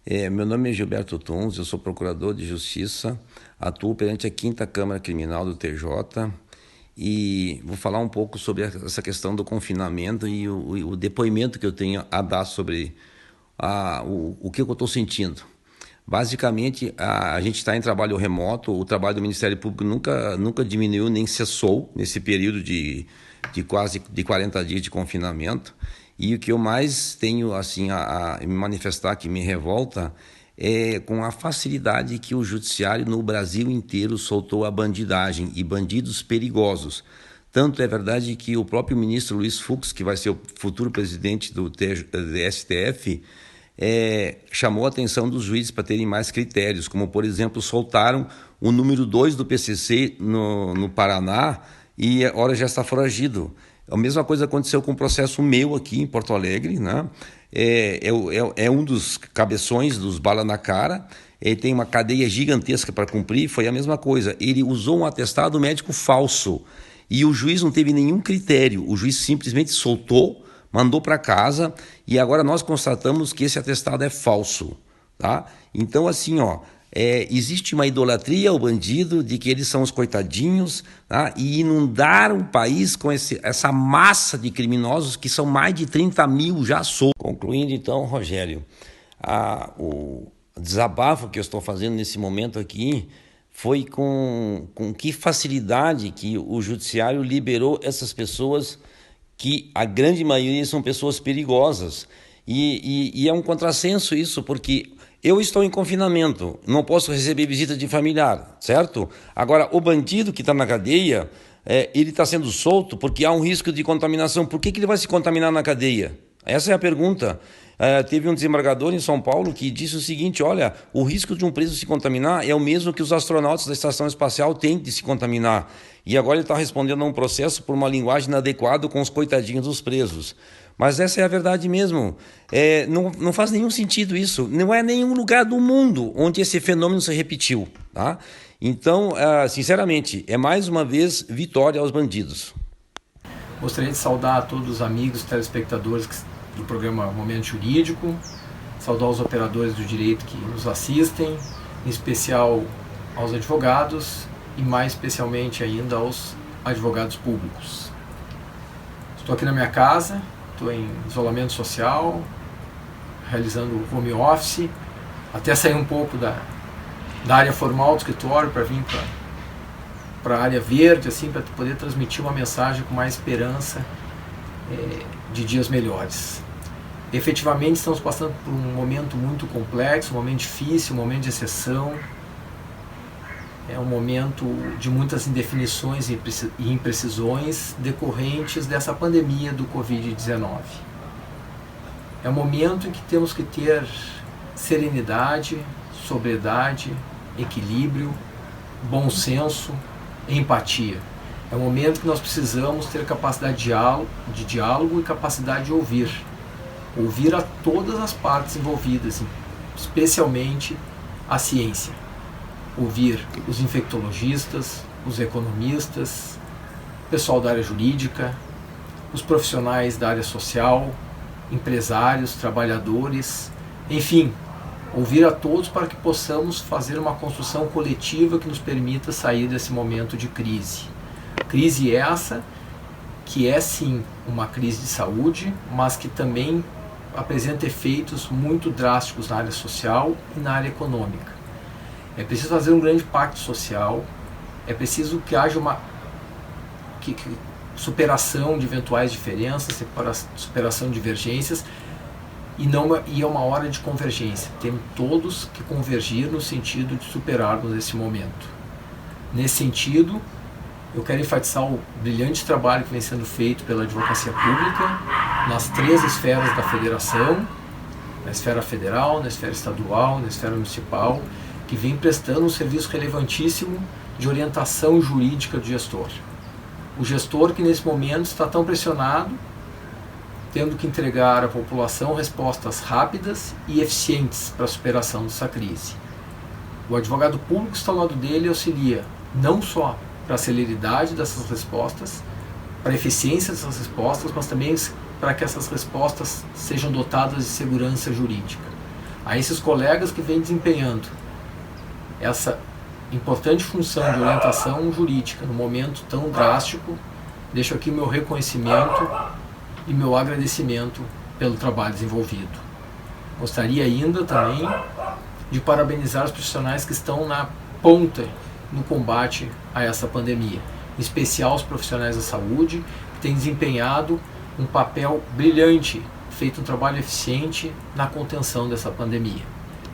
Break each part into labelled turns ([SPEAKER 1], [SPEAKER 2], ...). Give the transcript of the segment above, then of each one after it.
[SPEAKER 1] Meu nome é Gilberto Tuns, eu sou procurador de justiça, atuo perante a Quinta Câmara Criminal do TJ e vou falar um pouco sobre essa questão do confinamento e o depoimento que eu tenho a dar sobre o que eu estou sentindo. Basicamente, a gente está em trabalho remoto, o trabalho do Ministério Público nunca diminuiu nem cessou nesse período de quase de 40 dias de confinamento. E o que eu mais tenho assim a me manifestar, que me revolta, é com a facilidade que o judiciário no Brasil inteiro soltou a bandidagem e bandidos perigosos. Tanto é verdade que o próprio ministro Luiz Fux, que vai ser o futuro presidente do STF, chamou a atenção dos juízes para terem mais critérios, como, por exemplo, soltaram o número 2 do PCC no Paraná e agora já está foragido. A mesma coisa aconteceu com o processo meu aqui em Porto Alegre, né? É um dos cabeções dos bala na cara, ele tem uma cadeia gigantesca para cumprir, foi a mesma coisa. Ele usou um atestado médico falso e o juiz não teve nenhum critério, o juiz simplesmente soltou, mandou para casa e agora nós constatamos que esse atestado é falso, tá? Então, assim, existe uma idolatria ao bandido de que eles são os coitadinhos, tá? E inundar o país com essa massa de criminosos que são mais de 30 mil já soltos. Concluindo então, Rogério, o desabafo que eu estou fazendo nesse momento aqui foi com que facilidade que o judiciário liberou essas pessoas, que a grande maioria são pessoas perigosas. E é um contrassenso isso, porque eu estou em confinamento, não posso receber visita de familiar, certo? Agora, o bandido que está na cadeia, ele está sendo solto porque há um risco de contaminação. Por que ele vai se contaminar na cadeia? Essa é a pergunta. Teve um desembargador em São Paulo que disse o seguinte: olha, o risco de um preso se contaminar é o mesmo que os astronautas da estação espacial têm de se contaminar. E agora ele está respondendo a um processo por uma linguagem inadequada com os coitadinhos dos presos. Mas essa é a verdade mesmo. Não faz nenhum sentido isso. Não é nenhum lugar do mundo onde esse fenômeno se repetiu, tá? Então, sinceramente, é mais uma vez vitória aos bandidos.
[SPEAKER 2] Gostaria de saudar a todos os amigos telespectadores do programa Momento Jurídico, saudar os operadores do direito que nos assistem, em especial aos advogados e mais especialmente ainda aos advogados públicos. Estou aqui na minha casa, estou em isolamento social, realizando home office, até sair um pouco da área formal do escritório para vir para a área verde, assim, para poder transmitir uma mensagem com mais esperança de dias melhores. Efetivamente estamos passando por um momento muito complexo, um momento difícil, um momento de exceção, é um momento de muitas indefinições e imprecisões decorrentes dessa pandemia do Covid-19. É um momento em que temos que ter serenidade, sobriedade, equilíbrio, bom senso, empatia. É um momento que nós precisamos ter capacidade de diálogo e capacidade de ouvir a todas as partes envolvidas, especialmente a ciência. Ouvir os infectologistas, os economistas, o pessoal da área jurídica, os profissionais da área social, empresários, trabalhadores, enfim, ouvir a todos para que possamos fazer uma construção coletiva que nos permita sair desse momento de crise. Crise essa que é sim uma crise de saúde, mas que também apresenta efeitos muito drásticos na área social e na área econômica. É preciso fazer um grande pacto social, é preciso que haja uma superação de eventuais diferenças, superação de divergências, e é uma hora de convergência. Temos todos que convergir no sentido de superarmos esse momento. Nesse sentido, eu quero enfatizar o brilhante trabalho que vem sendo feito pela advocacia pública nas 3 esferas da federação, na esfera federal, na esfera estadual, na esfera municipal, que vem prestando um serviço relevantíssimo de orientação jurídica do gestor. O gestor que nesse momento está tão pressionado, tendo que entregar à população respostas rápidas e eficientes para a superação dessa crise. O advogado público está ao lado dele e auxilia não só para a celeridade dessas respostas, para a eficiência dessas respostas, mas também para que essas respostas sejam dotadas de segurança jurídica. A esses colegas que vêm desempenhando essa importante função de orientação jurídica no momento tão drástico, deixo aqui o meu reconhecimento e meu agradecimento pelo trabalho desenvolvido. Gostaria ainda também de parabenizar os profissionais que estão na ponta no combate a essa pandemia, em especial os profissionais da saúde, que têm desempenhado um papel brilhante, feito um trabalho eficiente na contenção dessa pandemia.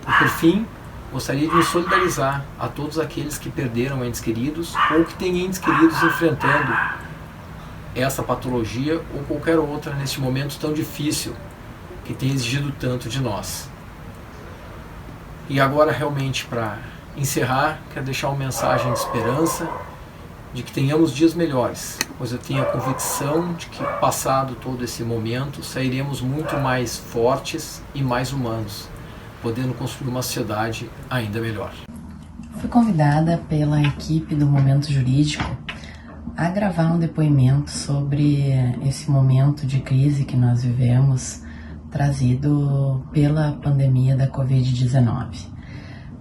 [SPEAKER 2] E por fim, gostaria de me solidarizar a todos aqueles que perderam entes queridos ou que têm entes queridos enfrentando essa patologia ou qualquer outra neste momento tão difícil que tem exigido tanto de nós. E agora, realmente, para encerrar, quero deixar uma mensagem de esperança, de que tenhamos dias melhores, pois eu tenho a convicção de que, passado todo esse momento, sairemos muito mais fortes e mais humanos, podendo construir uma sociedade ainda melhor.
[SPEAKER 3] Fui convidada pela equipe do Momento Jurídico a gravar um depoimento sobre esse momento de crise que nós vivemos, trazido pela pandemia da Covid-19.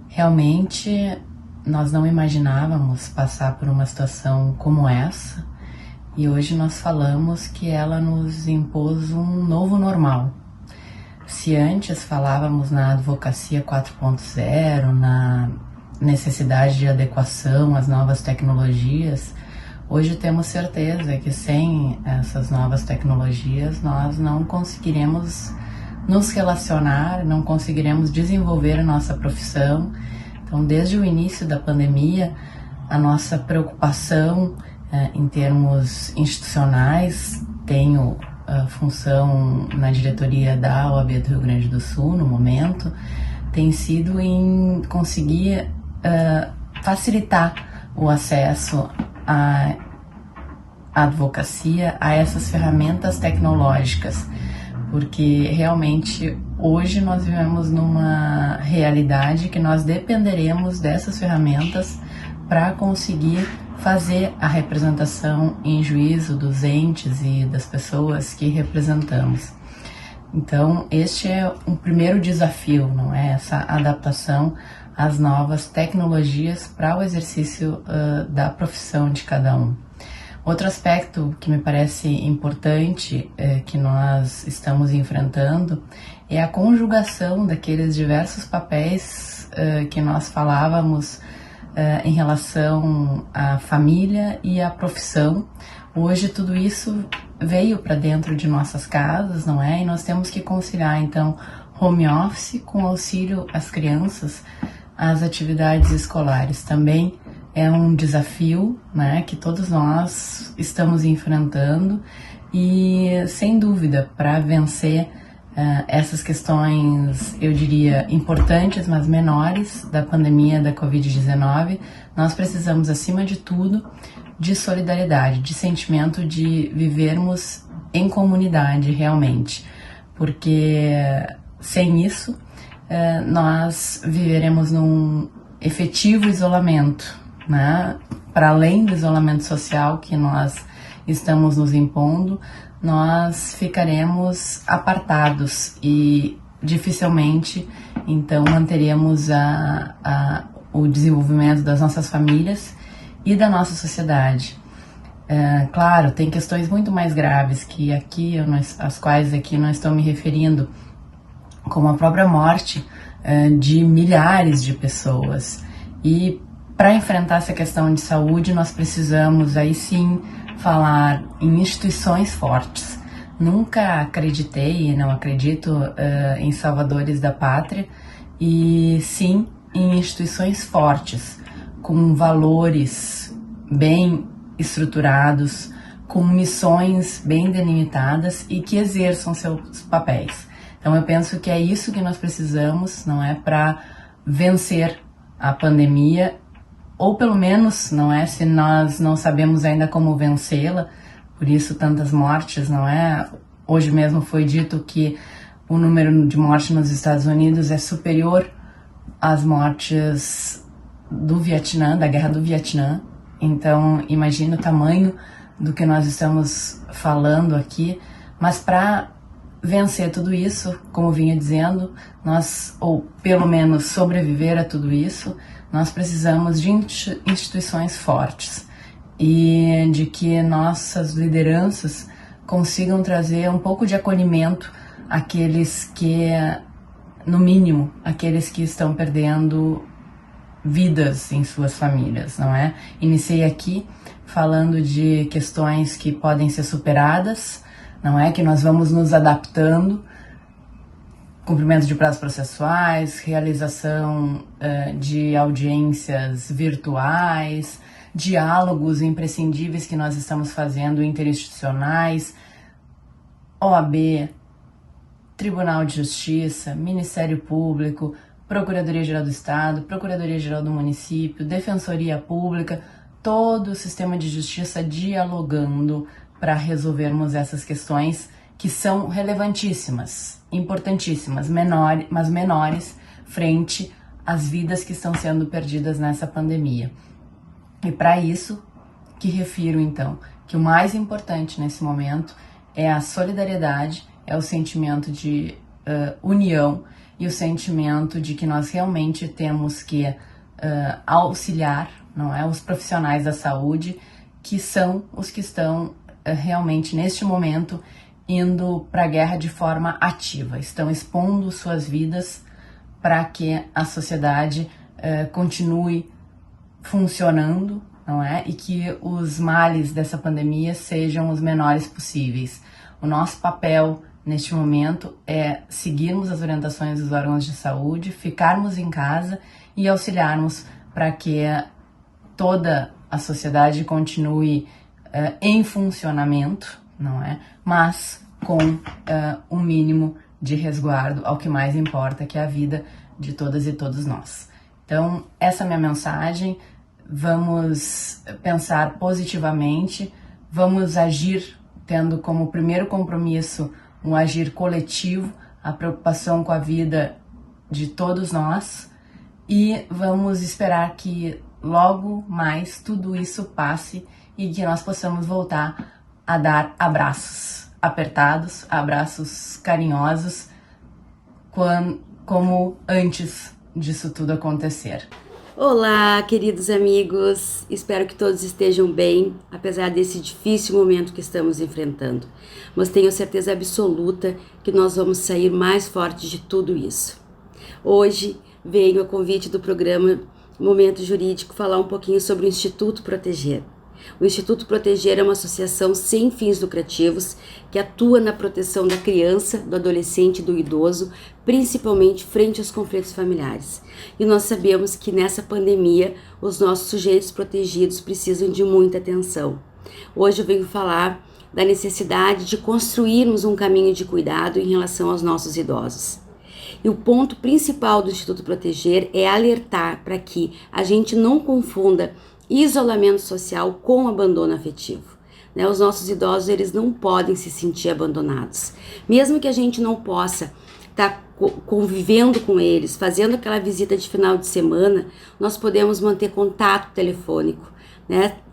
[SPEAKER 3] Realmente, nós não imaginávamos passar por uma situação como essa, e hoje nós falamos que ela nos impôs um novo normal. Se antes falávamos na advocacia 4.0, na necessidade de adequação às novas tecnologias, hoje temos certeza que sem essas novas tecnologias nós não conseguiremos nos relacionar, não conseguiremos desenvolver a nossa profissão. Então, desde o início da pandemia, a nossa preocupação em termos institucionais, tenho função na diretoria da OAB do Rio Grande do Sul, no momento, tem sido em conseguir facilitar o acesso à advocacia, a essas ferramentas tecnológicas, porque realmente hoje nós vivemos numa realidade que nós dependeremos dessas ferramentas para conseguir fazer a representação em juízo dos entes e das pessoas que representamos. Então, este é um primeiro desafio, não é? Essa adaptação às novas tecnologias para o exercício da profissão de cada um. Outro aspecto que me parece importante que nós estamos enfrentando é a conjugação daqueles diversos papéis que nós falávamos em relação à família e à profissão. Hoje tudo isso veio para dentro de nossas casas, não é? E nós temos que conciliar, então, home office com auxílio às crianças, às atividades escolares. Também é um desafio, né, que todos nós estamos enfrentando e, sem dúvida, para vencer essas questões, eu diria, importantes, mas menores, da pandemia da Covid-19, nós precisamos, acima de tudo, de solidariedade, de sentimento de vivermos em comunidade realmente, porque sem isso nós viveremos num efetivo isolamento, né? Para além do isolamento social que nós estamos nos impondo, nós ficaremos apartados e dificilmente, então, manteremos o desenvolvimento das nossas famílias e da nossa sociedade. Claro, tem questões muito mais graves que aqui, às quais aqui não estou me referindo, como a própria morte de milhares de pessoas. E para enfrentar essa questão de saúde, nós precisamos, aí sim, falar em instituições fortes. Nunca acreditei e não acredito em salvadores da pátria, e sim em instituições fortes, com valores bem estruturados, com missões bem delimitadas e que exerçam seus papéis. Então eu penso que é isso que nós precisamos, não é, para vencer a pandemia, ou pelo menos, não é, se nós não sabemos ainda como vencê-la, por isso tantas mortes, não é? Hoje mesmo foi dito que o número de mortes nos Estados Unidos é superior às mortes do Vietnã, da Guerra do Vietnã. Então, imagina o tamanho do que nós estamos falando aqui, mas para vencer tudo isso, como vinha dizendo, ou pelo menos sobreviver a tudo isso, nós precisamos de instituições fortes e de que nossas lideranças consigam trazer um pouco de acolhimento àqueles que, no mínimo, aqueles que estão perdendo vidas em suas famílias, não é? Iniciei aqui falando de questões que podem ser superadas, não é? Que nós vamos nos adaptando, cumprimento de prazos processuais, realização de audiências virtuais, diálogos imprescindíveis que nós estamos fazendo interinstitucionais, OAB, Tribunal de Justiça, Ministério Público, Procuradoria-Geral do Estado, Procuradoria-Geral do Município, Defensoria Pública, todo o sistema de justiça dialogando para resolvermos essas questões que são relevantíssimas, importantíssimas, mas menores frente às vidas que estão sendo perdidas nessa pandemia. E para isso que refiro então que o mais importante nesse momento é a solidariedade, é o sentimento de união e o sentimento de que nós realmente temos que auxiliar, não é, os profissionais da saúde, que são os que estão realmente neste momento indo para a guerra de forma ativa, estão expondo suas vidas para que a sociedade continue funcionando, não é? E que os males dessa pandemia sejam os menores possíveis. O nosso papel neste momento é seguirmos as orientações dos órgãos de saúde, ficarmos em casa e auxiliarmos para que toda a sociedade continue em funcionamento, não é? Mas com um mínimo de resguardo ao que mais importa, que é a vida de todas e todos nós. Então, essa é a minha mensagem. Vamos pensar positivamente, vamos agir tendo como primeiro compromisso um agir coletivo, a preocupação com a vida de todos nós, e vamos esperar que logo mais tudo isso passe e que nós possamos voltar a dar abraços apertados, abraços carinhosos, como antes disso tudo acontecer.
[SPEAKER 4] Olá, queridos amigos, espero que todos estejam bem, apesar desse difícil momento que estamos enfrentando, mas tenho certeza absoluta que nós vamos sair mais fortes de tudo isso. Hoje venho a convite do programa Momento Jurídico falar um pouquinho sobre o Instituto Proteger. O Instituto Proteger é uma associação sem fins lucrativos que atua na proteção da criança, do adolescente e do idoso, principalmente frente aos conflitos familiares. E nós sabemos que nessa pandemia os nossos sujeitos protegidos precisam de muita atenção. Hoje eu venho falar da necessidade de construirmos um caminho de cuidado em relação aos nossos idosos. E o ponto principal do Instituto Proteger é alertar para que a gente não confunda isolamento social com abandono afetivo. Os nossos idosos, eles não podem se sentir abandonados. Mesmo que a gente não possa estar convivendo com eles, fazendo aquela visita de final de semana, nós podemos manter contato telefônico,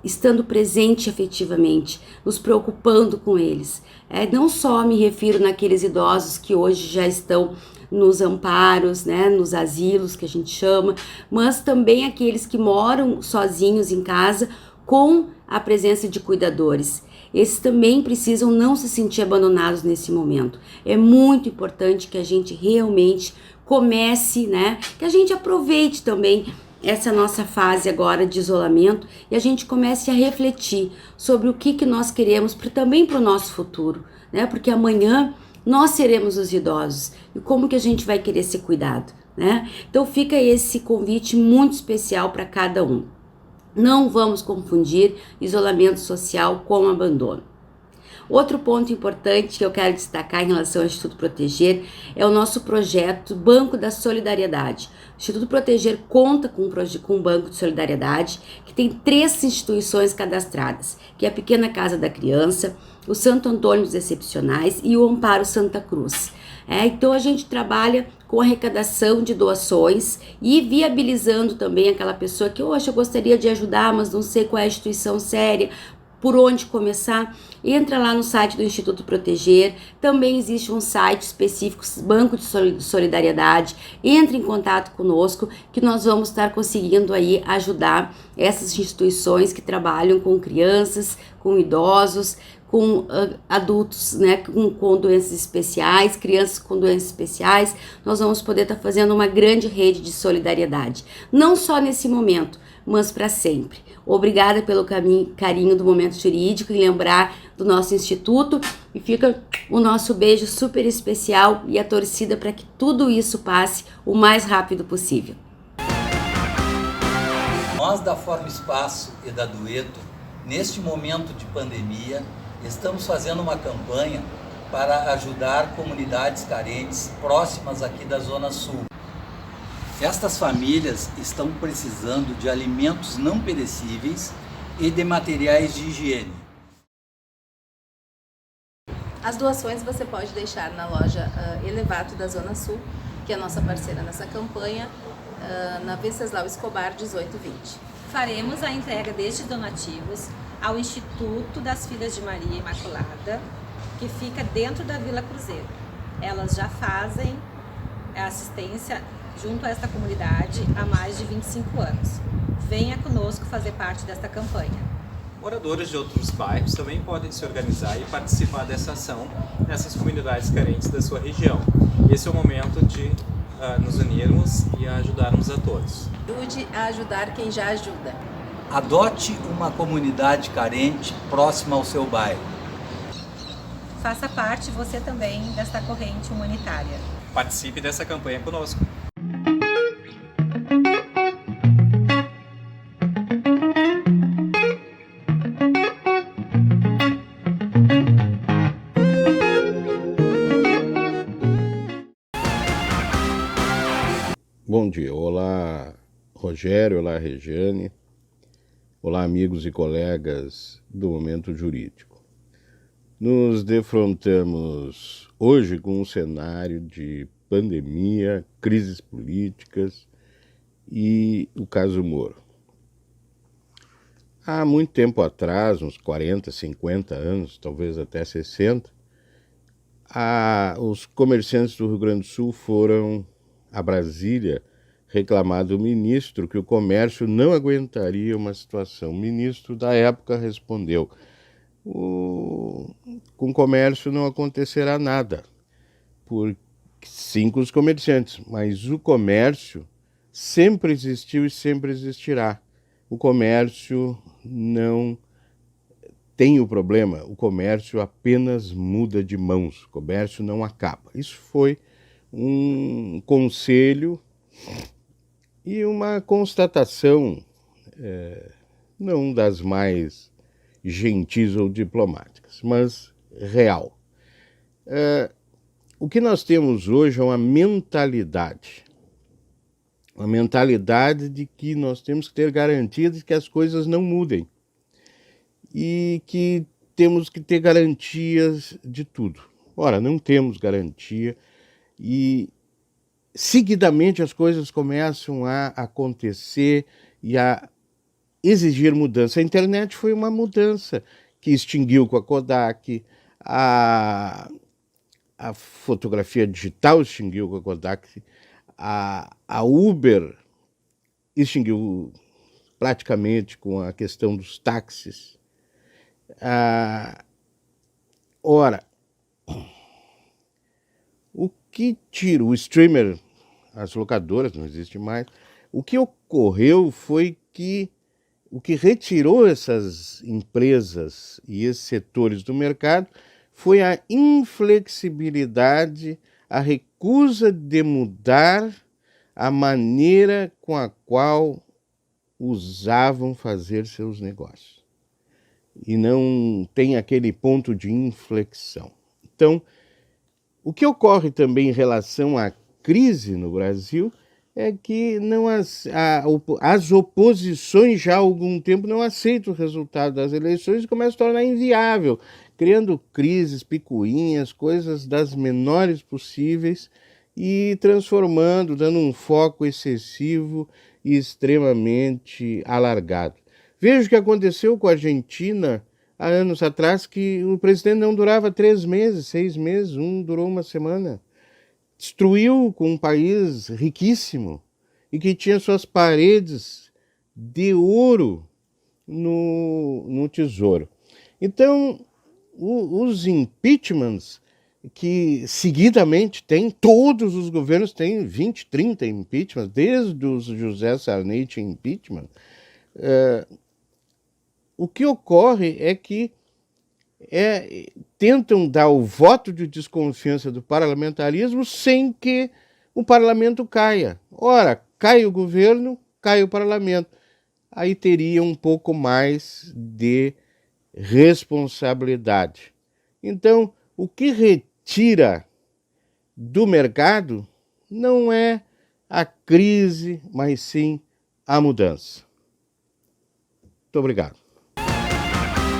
[SPEAKER 4] estando presente afetivamente, nos preocupando com eles. Não só me refiro naqueles idosos que hoje já estão nos amparos, nos asilos que a gente chama, mas também aqueles que moram sozinhos em casa com a presença de cuidadores. Esses também precisam não se sentir abandonados nesse momento. É muito importante que a gente realmente comece, que a gente aproveite também essa nossa fase agora de isolamento e a gente comece a refletir sobre o que nós queremos também para o nosso futuro, porque amanhã nós seremos os idosos e como que a gente vai querer ser cuidado, Então fica esse convite muito especial para cada um. Não vamos confundir isolamento social com abandono. Outro ponto importante que eu quero destacar em relação ao Instituto Proteger é o nosso projeto Banco da Solidariedade. O Instituto Proteger conta com um banco de solidariedade que tem 3 instituições cadastradas, que é a Pequena Casa da Criança, o Santo Antônio dos Excepcionais e o Amparo Santa Cruz. Então a gente trabalha com arrecadação de doações e viabilizando também aquela pessoa que hoje eu gostaria de ajudar, mas não sei qual é a instituição séria, por onde começar, entra lá no site do Instituto Proteger. Também existe um site específico, Banco de Solidariedade. Entre em contato conosco que nós vamos estar conseguindo aí ajudar essas instituições que trabalham com crianças, com idosos, com adultos, né, com doenças especiais, crianças com doenças especiais. Nós vamos poder estar fazendo uma grande rede de solidariedade, não só nesse momento, mas para sempre. Obrigada pelo carinho do Momento Jurídico e lembrar do nosso instituto, e fica o nosso beijo super especial e a torcida para que tudo isso passe o mais rápido possível.
[SPEAKER 5] Nós da Forma Espaço e da Dueto, neste momento de pandemia, estamos fazendo uma campanha para ajudar comunidades carentes próximas aqui da Zona Sul. Estas famílias estão precisando de alimentos não perecíveis e de materiais de higiene.
[SPEAKER 6] As doações você pode deixar na loja Elevato da Zona Sul, que é a nossa parceira nessa campanha, na Venceslau Escobar 1820.
[SPEAKER 7] Faremos a entrega destes donativos ao Instituto das Filhas de Maria Imaculada, que fica dentro da Vila Cruzeiro. Elas já fazem assistência junto a esta comunidade há mais de 25 anos. Venha conosco fazer parte desta campanha.
[SPEAKER 8] Moradores de outros bairros também podem se organizar e participar dessa ação nessas comunidades carentes da sua região. Esse é o momento de nos unirmos e ajudarmos a todos.
[SPEAKER 6] Ajude a ajudar quem já ajuda.
[SPEAKER 5] Adote uma comunidade carente próxima ao seu bairro.
[SPEAKER 7] Faça parte você também desta corrente humanitária.
[SPEAKER 8] Participe dessa campanha conosco.
[SPEAKER 9] Bom dia, olá Rogério, olá Regiane, olá amigos e colegas do Momento Jurídico. Nos defrontamos hoje com um cenário de pandemia, crises políticas e o caso Moro. Há muito tempo atrás, uns 40, 50 anos, talvez até 60, os comerciantes do Rio Grande do Sul foram a Brasília reclamar do ministro que o comércio não aguentaria uma situação. O ministro da época respondeu: com o comércio não acontecerá nada, sim com os comerciantes, mas o comércio sempre existiu e sempre existirá. O comércio não tem o problema, o comércio apenas muda de mãos, o comércio não acaba. Isso foi um conselho e uma constatação não das mais gentis ou diplomáticas, mas real. O que nós temos hoje é uma mentalidade de que nós temos que ter garantia de que as coisas não mudem e que temos que ter garantias de tudo. Ora, não temos garantia e seguidamente as coisas começam a acontecer e a exigir mudança. A internet foi uma mudança que extinguiu com a Kodak, a fotografia digital extinguiu com a Kodak, a Uber extinguiu praticamente com a questão dos táxis. Ora, o que tira o streamer, as locadoras não existem mais, o que ocorreu foi que o que retirou essas empresas e esses setores do mercado foi a inflexibilidade, a recusa de mudar a maneira com a qual usavam fazer seus negócios. E não tem aquele ponto de inflexão. Então, o que ocorre também em relação à crise no Brasil é que as oposições já há algum tempo não aceitam o resultado das eleições e começam a tornar inviável, criando crises, picuinhas, coisas das menores possíveis e transformando, dando um foco excessivo e extremamente alargado. Veja o que aconteceu com a Argentina há anos atrás que o presidente não durava 3 meses, 6 meses, um durou uma semana. Destruiu com um país riquíssimo e que tinha suas paredes de ouro no tesouro. Então, os impeachments que seguidamente tem, todos os governos têm 20, 30 impeachments, desde o José Sarney tinha impeachment, o que ocorre é que tentam dar o voto de desconfiança do parlamentarismo sem que o parlamento caia. Ora, cai o governo, cai o parlamento. Aí teria um pouco mais de responsabilidade. Então, o que retira do mercado não é a crise, mas sim a mudança. Muito obrigado.